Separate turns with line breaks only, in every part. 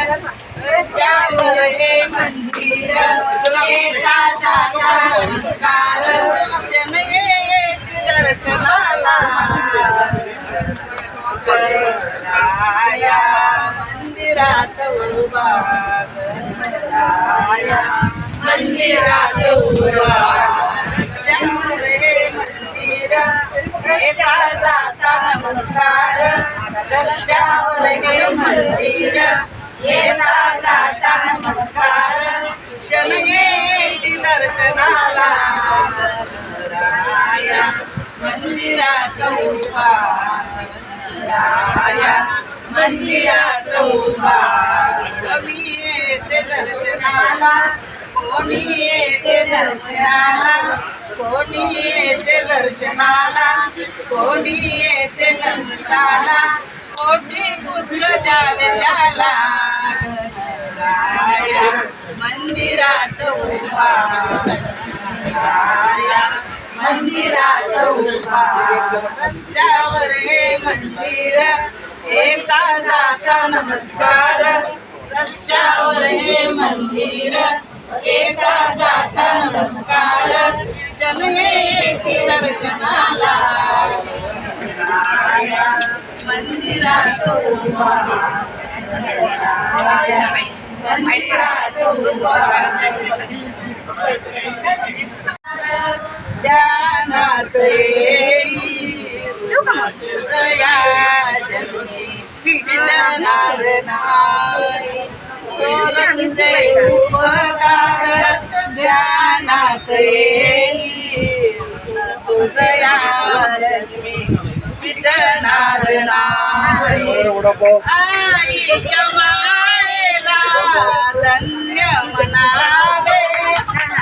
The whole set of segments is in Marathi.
रस्त्यावर हे मंदिर येता जाता नमस्कार जन येत दर्शनाला गणराया मंदिरात उभा गणराया मंदिरात उभा रस्त्यावर हे मंदिर येता जाता नमस्कार रस्त्यावर हे मंदिर येता जाता नमस्कार जन येती दर्शनाला गणराया मंदिरात उभा गणराया मंदिरात उभा कोणी येते दर्शनाला कोणी येते दर्शनाला कोणी येते दर्शनाला कोणी येते नमसाला कोटी पुत्र द्यावे त्याला गणराया मंदिरात उभा गणराया मंदिरात उभा रस्त्यावर हे मंदिर येता जाता नमस्कार रस्त्यावर हे मंदिर येता जाता नमस्कार जन येती दर्शनाला गणराया मंदिरात उभा गणराया मंदिरात उभा ध्यानात जया जनी मिळणार नाही चोरत जे उपकार ध्यानात तुझया जन्मी मिटणार नाही आईच्या मायेला धन्य म्हणावे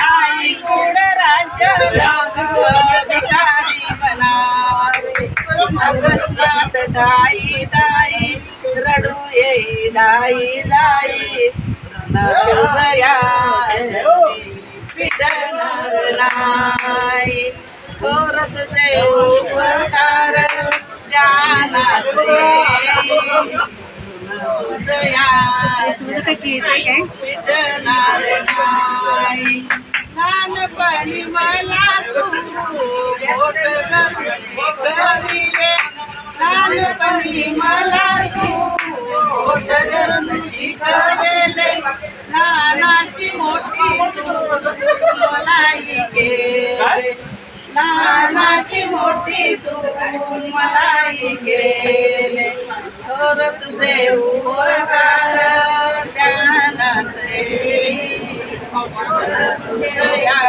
आई कुड राज्य भिकारी बनावे अकस्मात दाई दाई रडू येई दाई दाई तुझया पिटणार नाही थोरत जे उपकार जानात तुझया पिटणार नाही लहानपणी मला तू बोट धरून शिकविले लहानपणी मला तू बोट धरून शिकवले लहानाची मोठी तू मलाही केले लहानाची मोठी तू मलाही केले थोर तुझे उपकार ध्यानात तुझया